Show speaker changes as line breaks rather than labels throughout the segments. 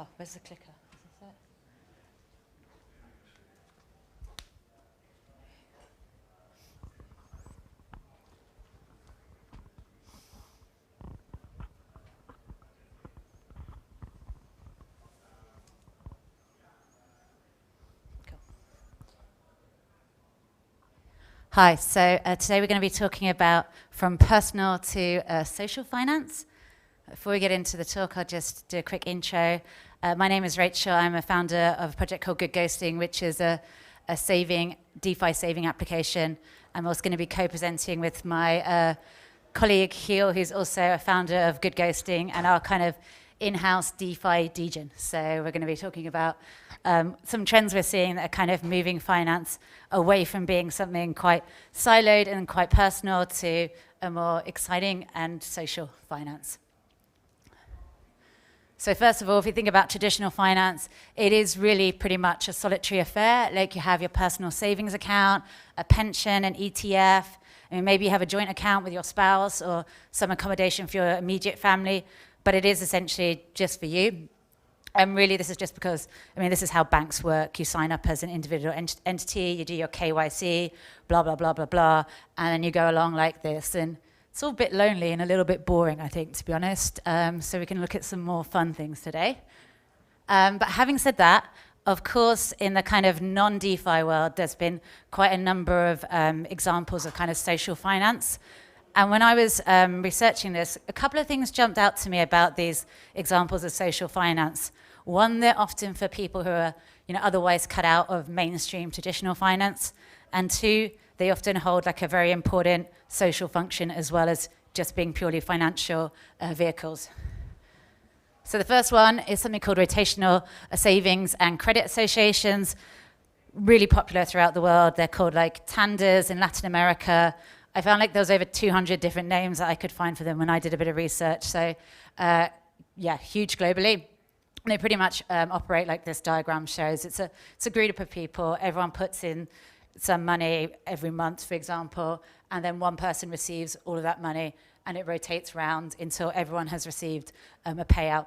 Oh, where's the clicker? Is this it? Cool. Hi, so today we're going to be talking about from personal to social finance. Before we get into the talk, I'll just do a quick intro. My name is Rachel. I'm a founder of a project called Good Ghosting, which is a DeFi saving application. I'm also going to be co-presenting with my colleague Giel, who's also a founder of Good Ghosting and our kind of in-house DeFi degen. So we're going to be talking about some trends we're seeing that are kind of moving finance away from being something quite siloed and quite personal to a more exciting and social finance. So first of all, if you think about traditional finance, it is really pretty much a solitary affair. Like you have your personal savings account, a pension, an ETF. I mean, maybe you have a joint account with your spouse or some accommodation for your immediate family, but it is essentially just for you. And really, this is just because, I mean, this is how banks work. You sign up as an individual entity, you do your KYC, blah, blah, blah, blah, blah, and then you go along like this. And it's all a bit lonely and a little bit boring, I think, to be honest. So we can look at some more fun things today. But having said that, of course, in the kind of non-DeFi world, there's been quite a number of examples of kind of social finance. And when I was researching this, a couple of things jumped out to me about these examples of social finance. One, they're often for people who are, otherwise cut out of mainstream traditional finance. And two, they often hold like a very important social function as well as just being purely financial vehicles. So the first one is something called rotational savings and credit associations, really popular throughout the world. They're called like TANDAs in Latin America. I found like there was over 200 different names that I could find for them when I did a bit of research. So yeah, huge globally. And they pretty much operate like this diagram shows. It's a group of people. Everyone puts in some money every month, for example, and then one person receives all of that money, and it rotates around until everyone has received a payout.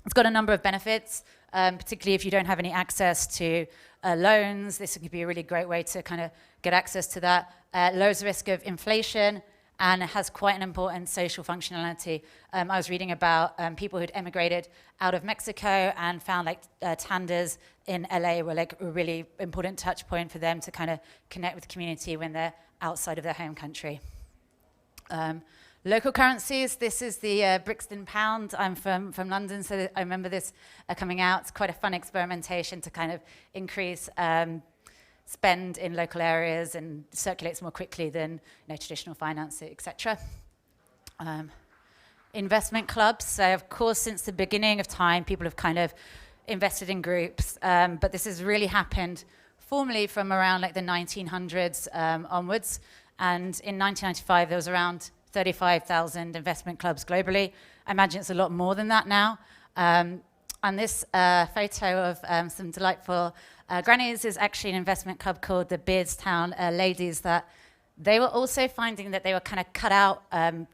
It's got a number of benefits, particularly if you don't have any access to loans. This could be a really great way to kind of get access to that. Lowers the risk of inflation, and it has quite an important social functionality. I was reading about people who'd emigrated out of Mexico and found like TANDAs in LA were like a really important touch point for them to kind of connect with the community when they're outside of their home country. Local currencies, this is the Brixton pound. I'm from London, so I remember this coming out. It's quite a fun experimentation to kind of increase spend in local areas and circulates more quickly than traditional finance, etc. Investment clubs. So of course, since the beginning of time, people have kind of invested in groups, but this has really happened formally from around like the 1900s onwards. And in 1995, there was around 35,000 investment clubs globally. I imagine it's a lot more than that now. And this photo of some delightful grannies is actually an investment club called the Beardstown Ladies that they were also finding that they were kind of cut out.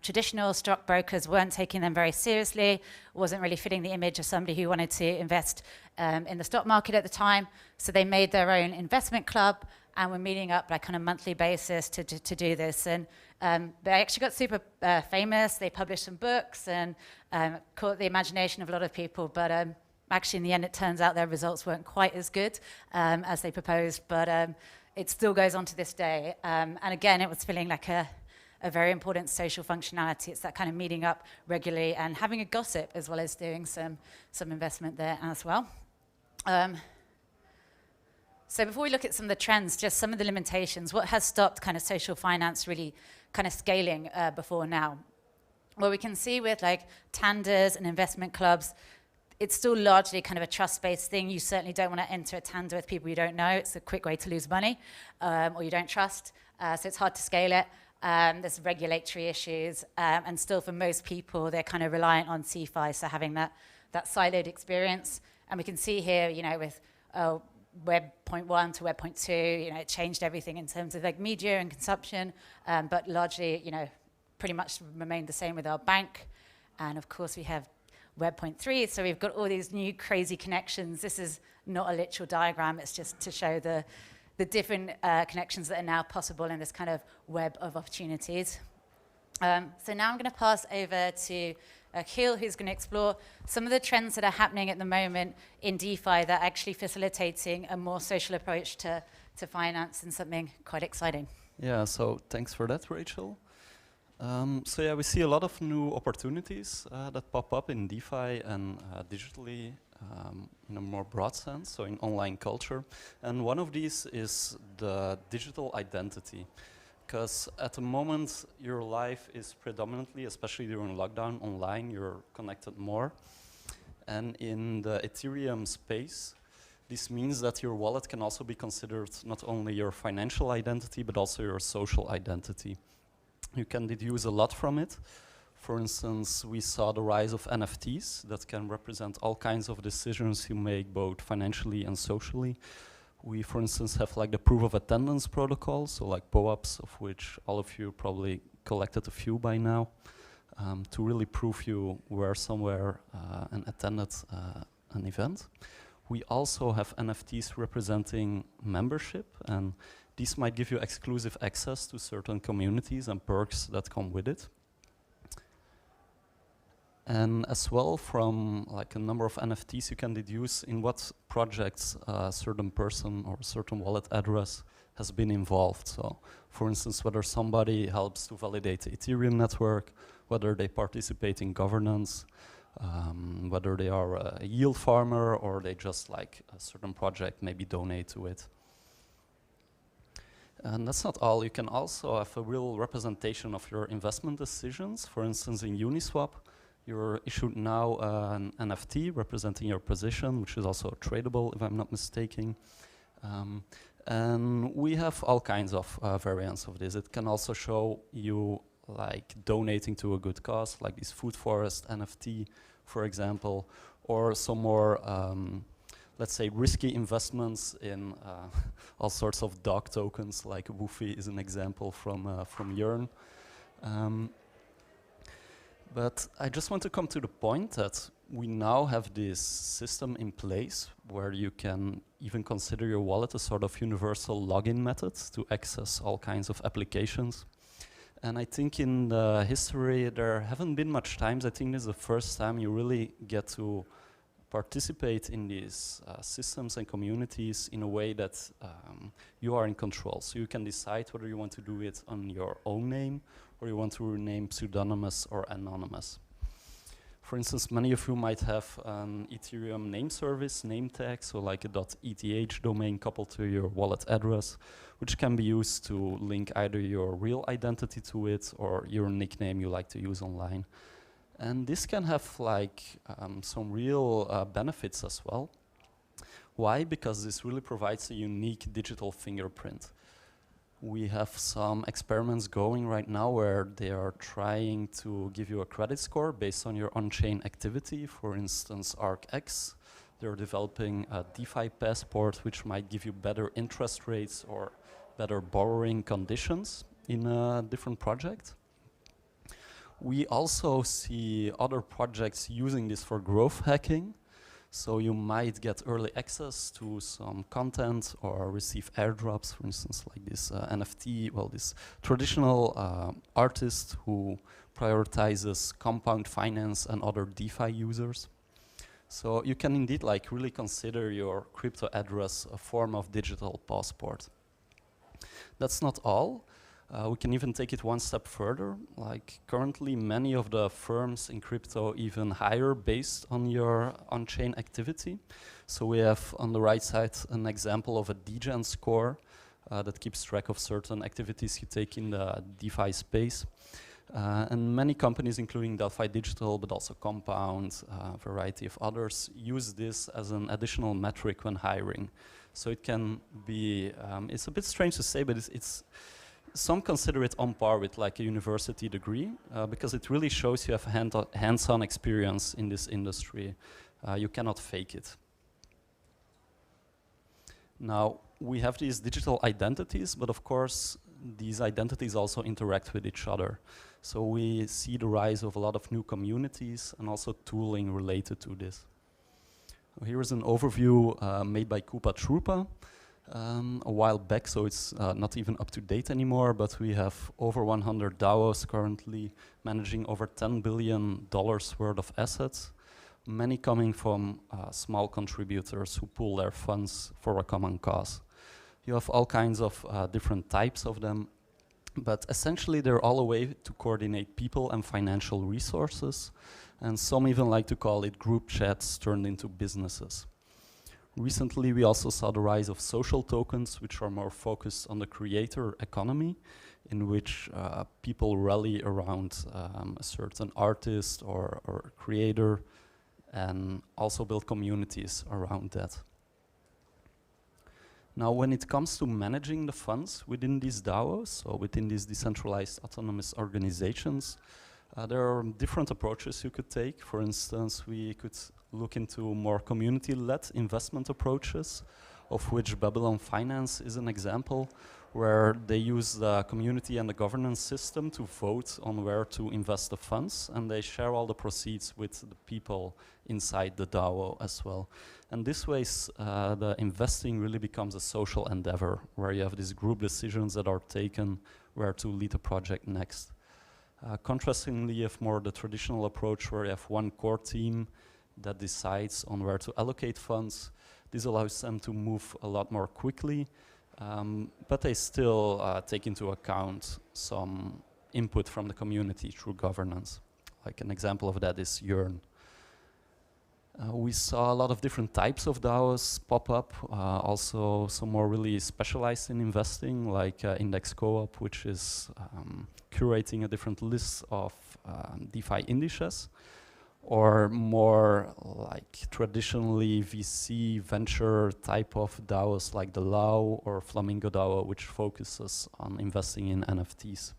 Traditional stockbrokers weren't taking them very seriously, wasn't really fitting the image of somebody who wanted to invest in the stock market at the time. So they made their own investment club and were meeting up like on a monthly basis to do this. And they actually got super famous. They published some books and caught the imagination of a lot of people. But actually, in the end, it turns out their results weren't quite as good as they proposed. But it still goes on to this day. And again, it was feeling like a very important social functionality. It's that kind of meeting up regularly and having a gossip as well as doing some investment there as well. So before we look at some of the trends, just some of the limitations, what has stopped kind of social finance really kind of scaling before now? Well, we can see with like TANDAs and investment clubs, it's still largely kind of a trust-based thing. You certainly don't want to enter a TANDA with people you don't know. It's a quick way to lose money or you don't trust. So it's hard to scale it. There's regulatory issues. And still for most people, they're kind of reliant on CeFi, so having that siloed experience. And we can see here, with Web 0.1 to Web 0.2, it changed everything in terms of like media and consumption, but largely, pretty much remained the same with our bank. And of course, we have Web.3. So we've got all these new crazy connections. This is not a literal diagram. It's just to show the different connections that are now possible in this kind of web of opportunities. So now I'm going to pass over to Giel, who's going to explore some of the trends that are happening at the moment in DeFi that are actually facilitating a more social approach to finance and something quite exciting.
Yeah, so thanks for that, Rachel. So yeah, we see a lot of new opportunities that pop up in DeFi and digitally in a more broad sense, so in online culture. And one of these is the digital identity. Because at the moment, your life is predominantly, especially during lockdown, online, you're connected more. And in the Ethereum space, this means that your wallet can also be considered not only your financial identity, but also your social identity. You can deduce a lot from it. For instance, we saw the rise of NFTs that can represent all kinds of decisions you make, both financially and socially. We, for instance, have like the proof of attendance protocol, so like POAPs, of which all of you probably collected a few by now, to really prove you were somewhere and attended an event. We also have NFTs representing membership, and these might give you exclusive access to certain communities and perks that come with it. And as well, from like a number of NFTs, you can deduce in what projects a certain person or a certain wallet address has been involved. So, for instance, whether somebody helps to validate the Ethereum network, whether they participate in governance, whether they are a yield farmer or they just like a certain project, maybe donate to it. And that's not all. You can also have a real representation of your investment decisions. For instance, in Uniswap, you're issued now an NFT representing your position, which is also tradable, if I'm not mistaken. And we have all kinds of variants of this. It can also show you like donating to a good cause, like this food forest NFT, for example, or some more, let's say, risky investments in all sorts of dog tokens, like Woofy is an example from Yearn. But I just want to come to the point that we now have this system in place where you can even consider your wallet a sort of universal login method to access all kinds of applications. And I think in the history there haven't been much times. I think this is the first time you really get to participate in these systems and communities in a way that you are in control. So you can decide whether you want to do it on your own name or you want to rename pseudonymous or anonymous. For instance, many of you might have an Ethereum name service, name tag, so like a .eth domain coupled to your wallet address, which can be used to link either your real identity to it or your nickname you like to use online. And this can have like some real benefits as well. Why? Because this really provides a unique digital fingerprint. We have some experiments going right now where they are trying to give you a credit score based on your on-chain activity. For instance, ArcX, they're developing a DeFi passport which might give you better interest rates or better borrowing conditions in a different project. We also see other projects using this for growth hacking. So you might get early access to some content or receive airdrops, for instance, like this NFT, well, this traditional artist who prioritizes compound finance and other DeFi users. So you can indeed like really consider your crypto address a form of digital passport. That's not all. We can even take it one step further. Like currently, many of the firms in crypto even hire based on your on-chain activity. So we have on the right side an example of a Degen score that keeps track of certain activities you take in the DeFi space. And many companies, including Delphi Digital, but also Compound, a variety of others, use this as an additional metric when hiring. So it can be, it's a bit strange to say, but it's some consider it on par with like a university degree because it really shows you have hands-on experience in this industry. You cannot fake it. Now, we have these digital identities, but of course, these identities also interact with each other. So we see the rise of a lot of new communities and also tooling related to this. Here is an overview made by Koopa Troopa a while back, so it's not even up to date anymore, but we have over 100 DAOs currently managing over $10 billion worth of assets, many coming from small contributors who pool their funds for a common cause. You have all kinds of different types of them, but essentially they're all a way to coordinate people and financial resources, and some even like to call it group chats turned into businesses. Recently we also saw the rise of social tokens, which are more focused on the creator economy, in which people rally around a certain artist or creator and also build communities around that. Now, when it comes to managing the funds within these DAOs, so within these decentralized autonomous organizations, there are different approaches you could take. For instance, we could look into more community-led investment approaches, of which Babylon Finance is an example, where they use the community and the governance system to vote on where to invest the funds, and they share all the proceeds with the people inside the DAO as well. And this way, the investing really becomes a social endeavor, where you have these group decisions that are taken where to lead a project next. Contrastingly, you have more the traditional approach where you have one core team that decides on where to allocate funds. This allows them to move a lot more quickly, but they still take into account some input from the community through governance. Like an example of that is Yearn. We saw a lot of different types of DAOs pop up, also some more really specialized in investing, like Index Co-op, which is curating a different list of DeFi indices, or more like traditionally VC venture type of DAOs like the Lao or Flamingo DAO, which focuses on investing in NFTs.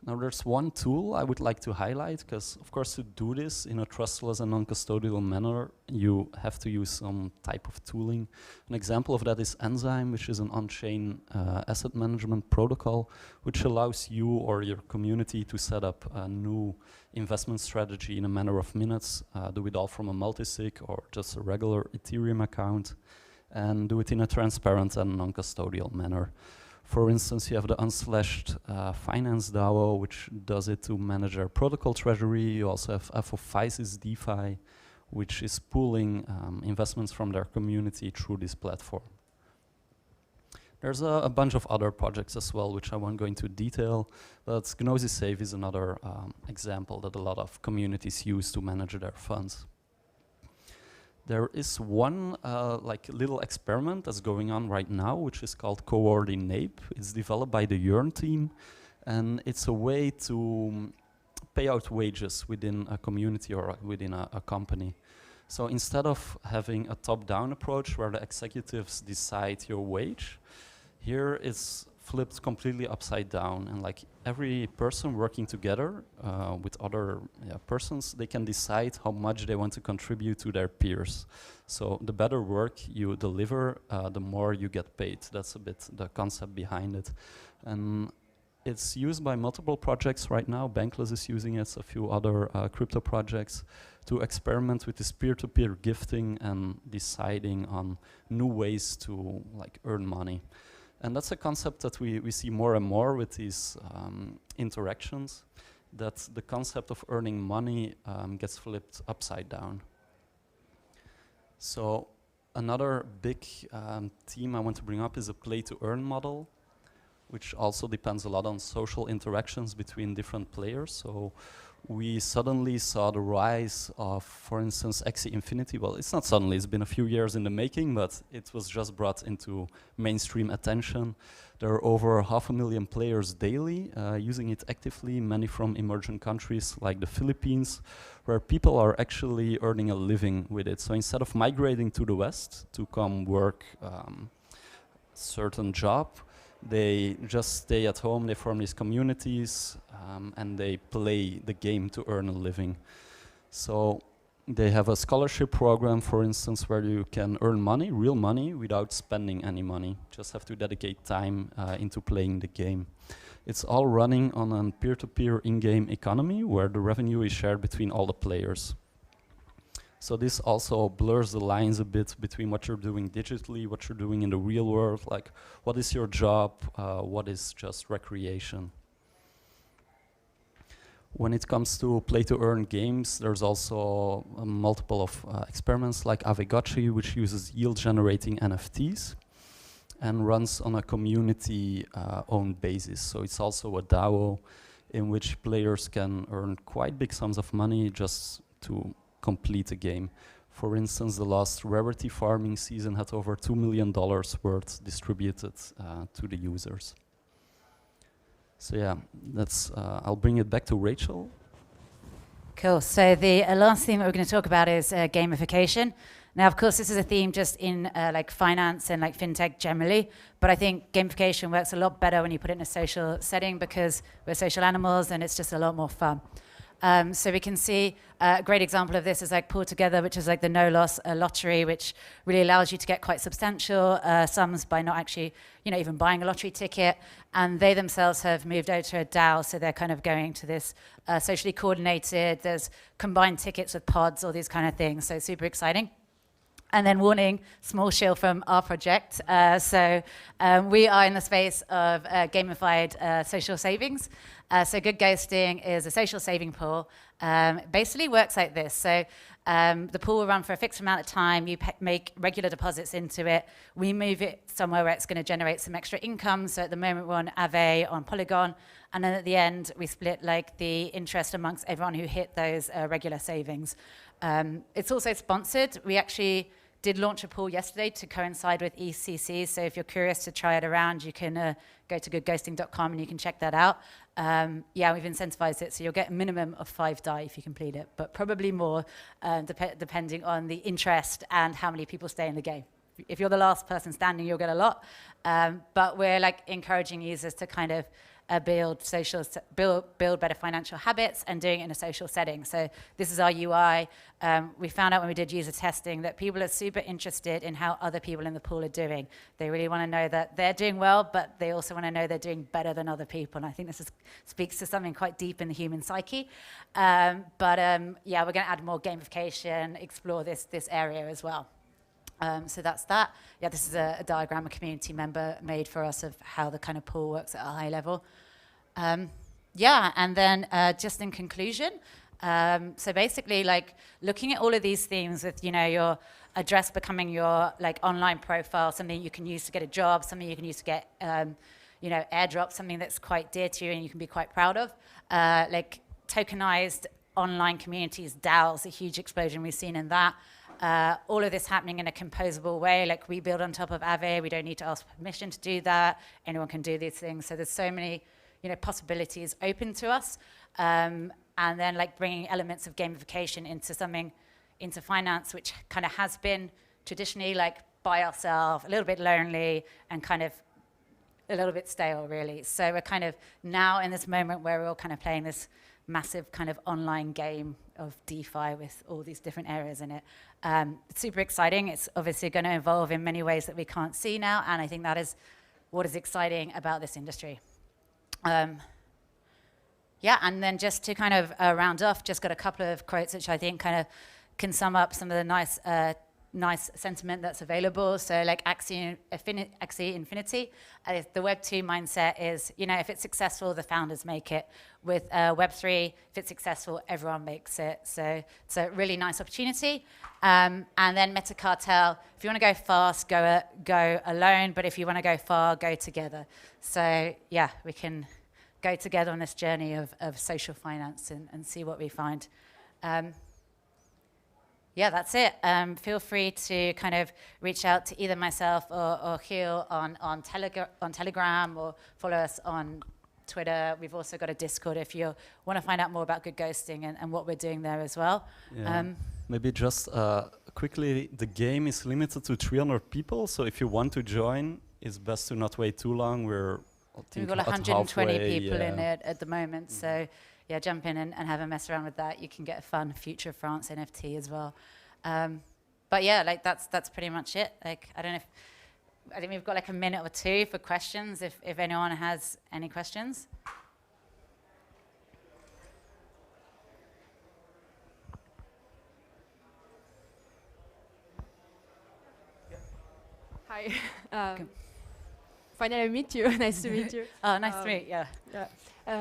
Now there's one tool I would like to highlight, because of course to do this in a trustless and non-custodial manner, you have to use some type of tooling. An example of that is Enzyme, which is an on-chain asset management protocol, which allows you or your community to set up a new investment strategy in a matter of minutes, do it all from a multisig or just a regular Ethereum account, and do it in a transparent and non-custodial manner. For instance, you have the Unslashed Finance DAO, which does it to manage their protocol treasury. You also have Apophysis DeFi, which is pooling investments from their community through this platform. There's a bunch of other projects as well, which I won't go into detail, but Gnosis Safe is another example that a lot of communities use to manage their funds. There is one like little experiment that's going on right now, which is called Coordinate. It's developed by the Yearn team, and it's a way to pay out wages within a community or within a company. So instead of having a top-down approach where the executives decide your wage, here it's flipped completely upside down, and like every person working together with other persons, they can decide how much they want to contribute to their peers. So the better work you deliver, the more you get paid. That's a bit the concept behind it. And it's used by multiple projects right now. Bankless is using it, a few other crypto projects, to experiment with this peer-to-peer gifting and deciding on new ways to like earn money. And that's a concept that we see more and more with these interactions, that the concept of earning money gets flipped upside down. So another big theme I want to bring up is a play-to-earn model, which also depends a lot on social interactions between different players. So we suddenly saw the rise of, for instance, Axie Infinity. Well, it's not suddenly, it's been a few years in the making, but it was just brought into mainstream attention. There are over 500,000 players daily using it actively, many from emerging countries like the Philippines, where people are actually earning a living with it. So instead of migrating to the West to come work certain job, they just stay at home, they form these communities, and they play the game to earn a living. So they have a scholarship program, for instance, where you can earn money, real money, without spending any money. Just have to dedicate time into playing the game. It's all running on a peer-to-peer in-game economy where the revenue is shared between all the players. So this also blurs the lines a bit between what you're doing digitally, what you're doing in the real world, like what is your job, what is just recreation. When it comes to play-to-earn games, there's also a multiple of experiments like Aavegotchi, which uses yield-generating NFTs and runs on a community-owned basis. So it's also a DAO in which players can earn quite big sums of money just to complete a game. For instance, the last rarity farming season had over $2 million worth distributed to the users. So yeah, that's, I'll bring it back to Rachel.
Cool. So the last thing that we're going to talk about is gamification. Now, of course, this is a theme just in like finance and like fintech generally, but I think gamification works a lot better when you put it in a social setting because we're social animals and it's just a lot more fun. So we can see a great example of this is like Pull Together, which is like the no-loss lottery, which really allows you to get quite substantial sums by not actually, even buying a lottery ticket. And they themselves have moved over to a DAO, so they're kind of going to this socially coordinated. There's combined tickets with pods, all these kind of things. So super exciting. And then warning, small shield from our project. We are in the space of gamified social savings. So Good Ghosting is a social saving pool. Basically works like this. So the pool will run for a fixed amount of time. You make regular deposits into it. We move it somewhere where it's going to generate some extra income. So at the moment we're on Aave, on Polygon. And then at the end, we split like the interest amongst everyone who hit those regular savings. It's also sponsored. We actually did launch a pool yesterday to coincide with ECC. So if you're curious to try it around, you can go to goodghosting.com and you can check that out. Yeah, we've incentivized it. So you'll get a minimum of 5 DAI if you complete it, but probably more depending on the interest and how many people stay in the game. If you're the last person standing, you'll get a lot. But we're like encouraging users to kind of build better financial habits and doing it in a social setting. So this is our UI. We found out when we did user testing that people are super interested in how other people in the pool are doing. They really want to know that they're doing well, but they also want to know they're doing better than other people. And I think this speaks to something quite deep in the human psyche. Yeah, we're going to add more gamification, explore this area as well. So that's that. Yeah, this is a diagram a community member made for us of how the kind of pool works at a high level. Yeah, and then just in conclusion, so basically like looking at all of these themes with, your address becoming your like online profile, something you can use to get a job, something you can use to get, airdrop, something that's quite dear to you and you can be quite proud of. Like tokenized online communities, DAOs, a huge explosion we've seen in that. All of this happening in a composable way, like we build on top of Aave, we don't need to ask permission to do that, anyone can do these things. So there's so many possibilities open to us. And then like bringing elements of gamification into finance, which kind of has been traditionally like by ourselves, a little bit lonely and kind of a little bit stale really. So we're kind of now in this moment where we're all kind of playing this massive kind of online game of DeFi with all these different areas in it. It's super exciting. It's obviously going to evolve in many ways that we can't see now, and I think that is what is exciting about this industry. Yeah, and then just to kind of round off, just got a couple of quotes which I think kind of can sum up some of the nice sentiment that's available. So like Axie Infinity, the Web 2 mindset is, if it's successful, the founders make it. With Web 3, if it's successful, everyone makes it. So it's a really nice opportunity. And then Meta Cartel, if you want to go fast, go alone. But if you want to go far, go together. So yeah, we can go together on this journey of social finance and see what we find. Yeah, that's it. Feel free to kind of reach out to either myself or Giel on Telegram or follow us on Twitter. We've also got a Discord if you want to find out more about Good Ghosting and what we're doing there as well.
Yeah. Maybe just quickly, the game is limited to 300 people, so if you want to join, it's best to not wait too long.
We've got 120 people in it at the moment, so yeah, jump in and have a mess around with that. You can get a fun Future France NFT as well. But yeah, like that's pretty much it. Like I don't know if I think we've got like a minute or two for questions, if anyone has any questions.
Hi. Finally, I meet you. Nice to meet you.
Oh, nice to meet you.
Yeah.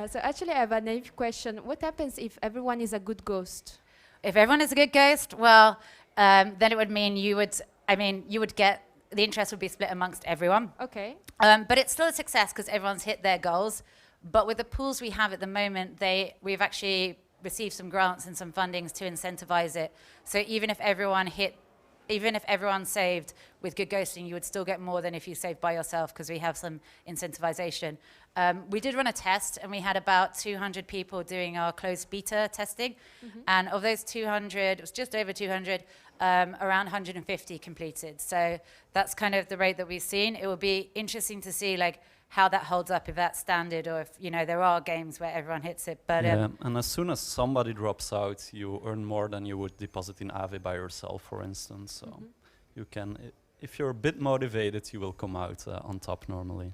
So actually, I have a naive question. What happens if everyone is a good ghost?
If everyone is a good ghost, well, then it would mean you would get, the interest would be split amongst everyone.
Okay.
But it's still a success because everyone's hit their goals. But with the pools we have at the moment, we've actually received some grants and some fundings to incentivize it. So even if everyone saved with good ghosting, you would still get more than if you saved by yourself because we have some incentivization. We did run a test and we had about 200 people doing our closed beta testing. And of those 200, it was just over 200, around 150 completed. So that's kind of the rate that we've seen. It will be interesting to see like how that holds up, if that's standard or if, there are games where everyone hits it. But
yeah, and as soon as somebody drops out, you earn more than you would deposit in Aave by yourself, for instance. So you can, if you're a bit motivated, you will come out on top normally.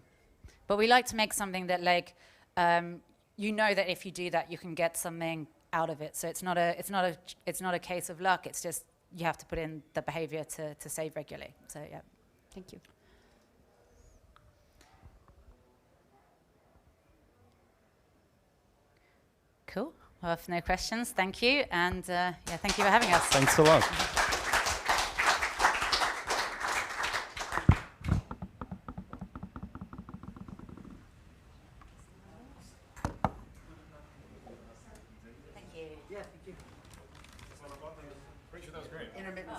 But we like to make something that like, that if you do that, you can get something out of it. So it's not a case of luck. It's just you have to put in the behavior to save regularly. So yeah.
Thank you.
Cool. Well, if no questions, thank you. And thank you for having us.
Thanks a lot.
Thank you.
Yeah, thank you. Pretty sure that was great.
Intermittent.